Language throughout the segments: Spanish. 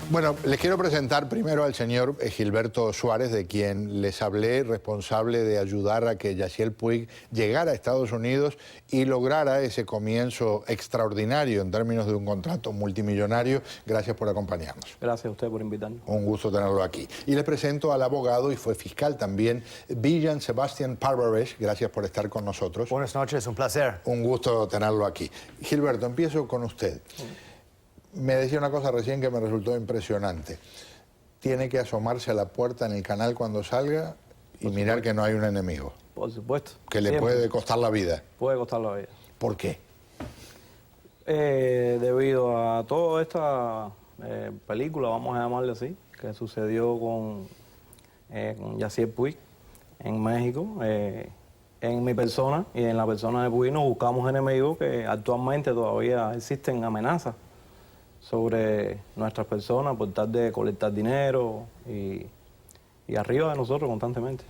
Bueno, les quiero presentar primero al señor Gilberto Suárez, de quien les hablé, responsable de ayudar a que Yaciel Puig llegara a Estados Unidos y lograra ese comienzo extraordinario en términos de un contrato multimillonario. Gracias por acompañarnos. Gracias a usted por invitarnos. Un gusto tenerlo aquí. Y les presento al abogado, y fue fiscal también, Bijan Sebastian Parvaresh. Gracias por estar con nosotros. Buenas noches, un placer. Un gusto tenerlo aquí. Gilberto, empiezo con usted. Me decía una cosa recién que me resultó impresionante. Tiene que asomarse a la puerta en el canal cuando salga y mirar que no hay un enemigo. Por supuesto. Que le Siempre. puede costar la vida. Puede costar la vida. ¿Por qué? Debido a toda esta película, vamos a llamarle así, que sucedió con Yaciel Puig en México. En mi persona y en la persona de Puig nos buscamos enemigos que actualmente todavía existen amenazas sobre nuestras personas por tal de colectar dinero y arriba de nosotros constantemente.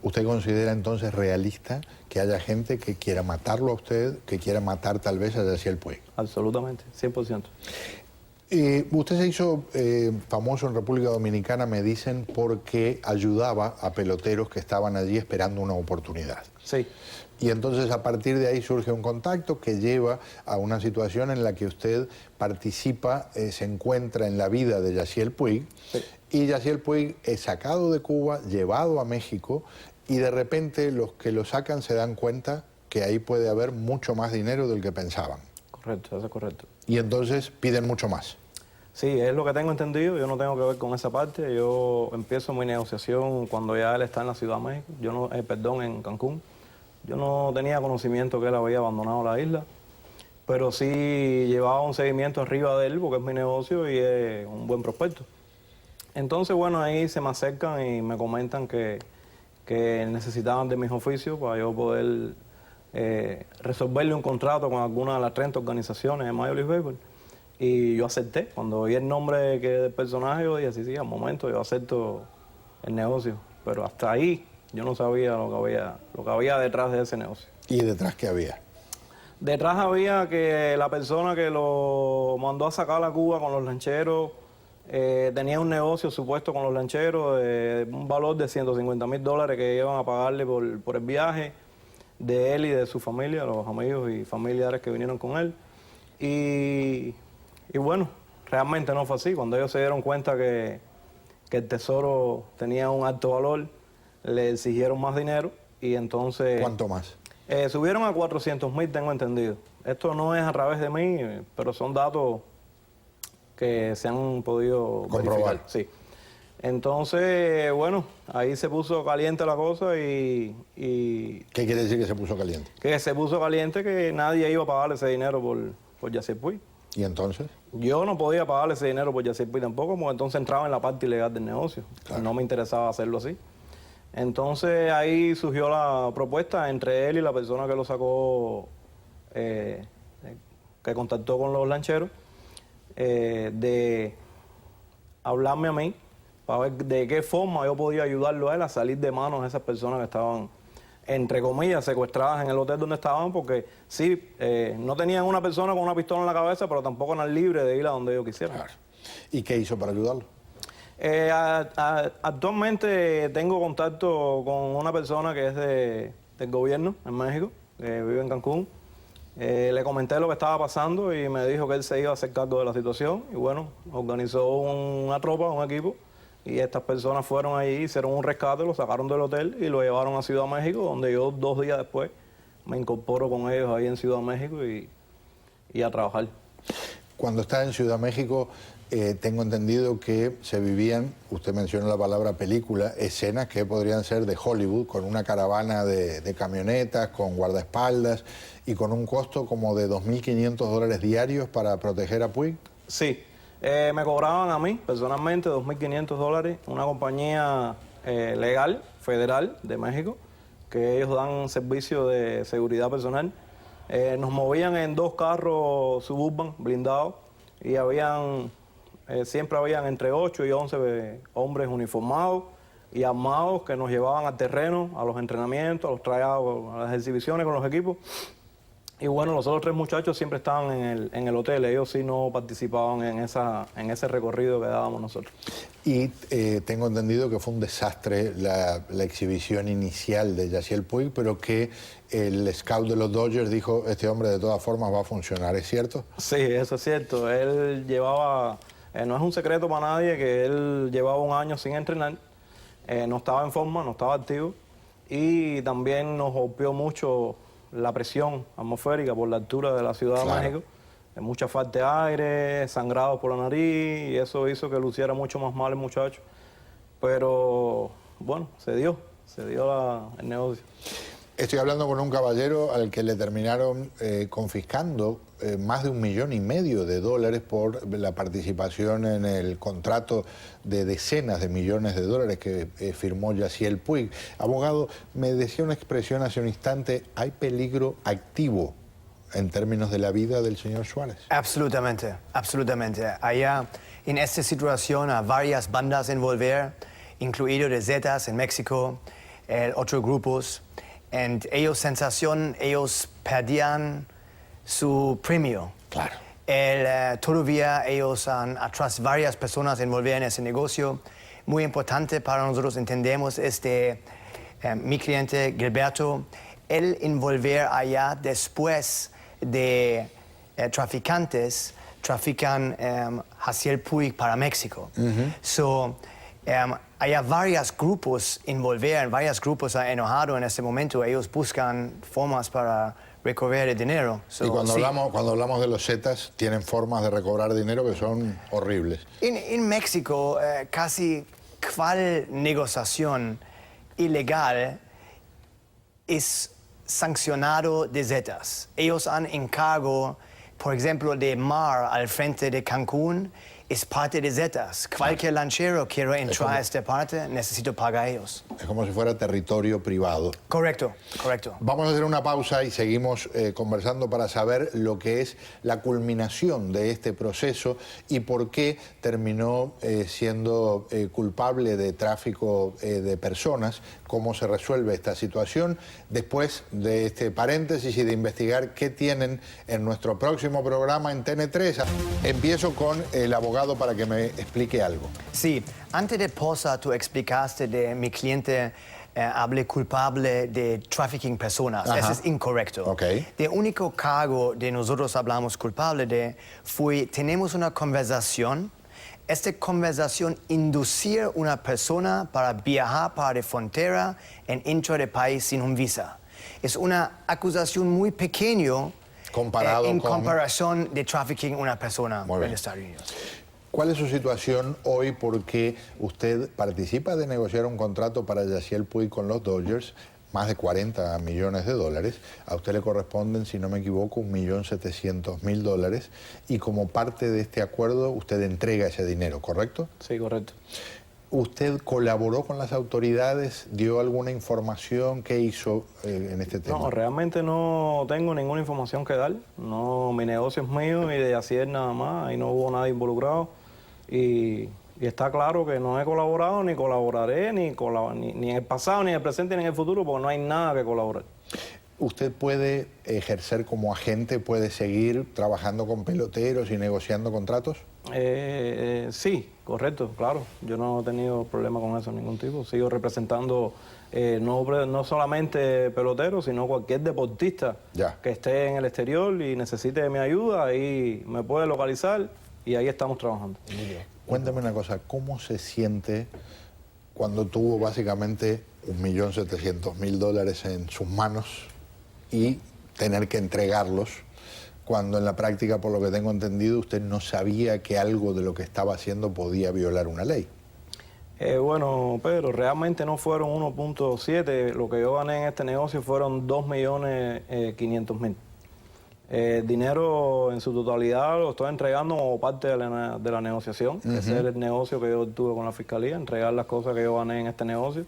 ¿Usted considera entonces realista que haya gente que quiera matarlo a usted, que quiera matar tal vez a Yaciel Puig? Absolutamente, 100%. Usted se hizo famoso en República Dominicana, me dicen, porque ayudaba a peloteros que estaban allí esperando una oportunidad. Sí. Y entonces a partir de ahí surge un contacto que lleva a una situación en la que usted participa, se encuentra en la vida de Yaciel Puig, Sí. y Yaciel Puig es sacado de Cuba, llevado a México, y de repente los que lo sacan se dan cuenta que ahí puede haber mucho más dinero del que pensaban. Correcto, eso es correcto. Y entonces piden mucho más. Sí, es lo que tengo entendido, yo no tengo que ver con esa parte, yo empiezo mi negociación cuando ya él está en la Ciudad de México, en Cancún. Yo no tenía conocimiento que él había abandonado la isla, pero sí llevaba un seguimiento arriba de él porque es mi negocio y es un buen prospecto. Entonces, bueno, ahí se me acercan y me comentan que necesitaban de mis oficios para yo poder resolverle un contrato con alguna de las 30 organizaciones de Major League Baseball. Y yo acepté. Cuando vi el nombre del personaje, yo dije, sí, al momento yo acepto el negocio. Pero hasta ahí yo no sabía lo que había detrás de ese negocio. ¿Y detrás qué había? Detrás había que la persona que lo mandó a sacar a Cuba con los lancheros tenía un negocio supuesto con los lancheros, un valor de $150,000 que iban a pagarle por el viaje de él y de su familia, los amigos y familiares que vinieron con él. Y bueno, realmente no fue así. Cuando ellos se dieron cuenta que el tesoro tenía un alto valor, le exigieron más dinero y entonces... ¿Cuánto más? Subieron a 400,000, tengo entendido. Esto no es a través de mí, pero son datos que se han podido comprobar. verificar. Sí. Entonces, bueno, ahí se puso caliente la cosa y... ¿Qué quiere decir que se puso caliente? Que se puso caliente que nadie iba a pagarle ese dinero por Yaciel Puig. ¿Y entonces? Yo no podía pagarle ese dinero por Yaciel Puig tampoco, porque entonces entraba en la parte ilegal del negocio. Claro. No me interesaba hacerlo así. Entonces ahí surgió la propuesta entre él y la persona que lo sacó, que contactó con los lancheros, de hablarme a mí para ver de qué forma yo podía ayudarlo a él a salir de manos de esas personas que estaban, entre comillas, secuestradas en el hotel donde estaban, porque sí, no tenían una persona con una pistola en la cabeza, pero tampoco eran libres de ir a donde ellos quisieran. Claro. ¿Y qué hizo para ayudarlo? Actualmente tengo contacto con una persona que es del gobierno en México, que vive en Cancún. Le comenté lo que estaba pasando y me dijo que él se iba a hacer cargo de la situación. Y bueno, organizó una tropa, un equipo, y estas personas fueron allí, hicieron un rescate, lo sacaron del hotel y lo llevaron a Ciudad de México, donde yo 2 días después me incorporo con ellos ahí en Ciudad de México y a trabajar. Cuando está en Ciudad de México, tengo entendido que se vivían, usted mencionó la palabra película, escenas que podrían ser de Hollywood, con una caravana de camionetas, con guardaespaldas y con un costo como de $2.500 diarios para proteger a Puig. Sí, me cobraban a mí personalmente $2.500, una compañía legal, federal de México, que ellos dan servicio de seguridad personal. Nos movían en 2 carros Suburban blindados y siempre habían entre 8 y 11 hombres uniformados y armados que nos llevaban al terreno, a los entrenamientos, a los tryouts, a las exhibiciones con los equipos. Y bueno, los otros 3 muchachos siempre estaban en el hotel. Ellos sí no participaban en ese recorrido que dábamos nosotros. Y tengo entendido que fue un desastre la exhibición inicial de Yasiel Puig, pero que el scout de los Dodgers dijo, este hombre de todas formas va a funcionar, ¿es cierto? Sí, eso es cierto. Él llevaba, no es un secreto para nadie que él llevaba un año sin entrenar, no estaba en forma, no estaba activo, y también nos golpeó mucho la presión atmosférica por la altura de la Ciudad de México. Mucha falta de aire, sangrados por la nariz, y eso hizo que luciera mucho más mal el muchacho. Pero bueno, se dio el negocio. Estoy hablando con un caballero al que le terminaron confiscando más de $1,500,000 por la participación en el contrato de decenas de millones de dólares que firmó Yasiel Puig. Abogado, me decía una expresión hace un instante, ¿hay peligro activo en términos de la vida del señor Suárez? Absolutamente, absolutamente. Allá en esta situación hay varias bandas envolver, incluido de Zetas en México, otros grupos. Ellos perdían su premio. Claro. Todavía ellos han atrás varias personas envolver en ese negocio. Muy importante para nosotros entendemos mi cliente Gilberto, él envolver allá después de traficantes, trafican Yasiel Puig para México. Hay varios grupos envolver, varios grupos enojados en este momento. Ellos buscan formas para recoger el dinero. Y cuando hablamos de los Zetas, tienen formas de recobrar dinero que son horribles. En México, casi cual negociación ilegal es sancionado de Zetas. Ellos han encargo, por ejemplo, de mar al frente de Cancún, es parte de Zetas. Cualquier lanchero quiere entrar a esta parte, necesito pagar a ellos. Es como si fuera territorio privado. Correcto, correcto. Vamos a hacer una pausa y seguimos conversando para saber lo que es la culminación de este proceso y por qué terminó siendo culpable de tráfico de personas, cómo se resuelve esta situación, después de este paréntesis y de investigar qué tienen en nuestro próximo programa en TN3. Empiezo con el abogado para que me explique algo. Sí, antes de pausa tú explicaste de mi cliente hable culpable de trafficking personas. Ajá. Eso es incorrecto. Okay. El único cargo de nosotros hablamos culpable de fue, tenemos una conversación. Esta conversación inducir una persona para viajar para la frontera dentro del país sin un visa. Es una acusación muy pequeña en comparación de trafficking una persona en Estados Unidos. ¿Cuál es su situación hoy? Porque usted participa de negociar un contrato para Yasiel Puig con los Dodgers, más de $40 millones. A usted le corresponden, si no me equivoco, $1.700.000. Y como parte de este acuerdo, usted entrega ese dinero, ¿correcto? Sí, correcto. ¿Usted colaboró con las autoridades? ¿Dio alguna información? ¿Qué hizo en este tema? No, realmente no tengo ninguna información que dar. No, mi negocio es mío y de Yasiel nada más. Ahí no hubo nadie involucrado. Y está claro que no he colaborado, ni colaboraré, ni en el pasado, ni en el presente, ni en el futuro, porque no hay nada que colaborar. ¿Usted puede ejercer como agente, puede seguir trabajando con peloteros y negociando contratos? Sí, correcto, claro. Yo no he tenido problema con eso de ningún tipo. Sigo representando no solamente peloteros, sino cualquier deportista que esté en el exterior y necesite mi ayuda, ahí me puede localizar y ahí estamos trabajando. Cuéntame una cosa, ¿cómo se siente cuando tuvo básicamente $1.700.000 en sus manos y tener que entregarlos, cuando en la práctica, por lo que tengo entendido, usted no sabía que algo de lo que estaba haciendo podía violar una ley? Bueno, Pedro, realmente no fueron 1.7, lo que yo gané en este negocio fueron 2.500.000. El dinero en su totalidad lo estoy entregando como parte de la negociación. Ese es el negocio que yo tuve con la Fiscalía, entregar las cosas que yo gané en este negocio.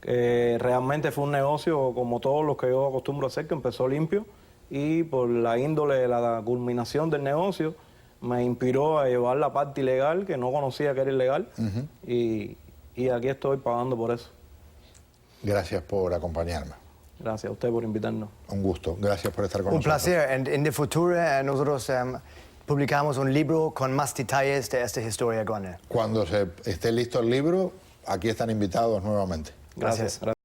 Realmente fue un negocio como todos los que yo acostumbro a hacer, que empezó limpio y por la índole de la culminación del negocio me inspiró a llevar la parte ilegal, que no conocía que era ilegal, y aquí estoy pagando por eso. Gracias por acompañarme. Gracias a usted por invitarnos. Un gusto. Gracias por estar con Un nosotros. placer. En el futuro nosotros publicamos un libro con más detalles de esta historia grande. Cuando esté listo el libro, aquí están invitados nuevamente. Gracias. Gracias.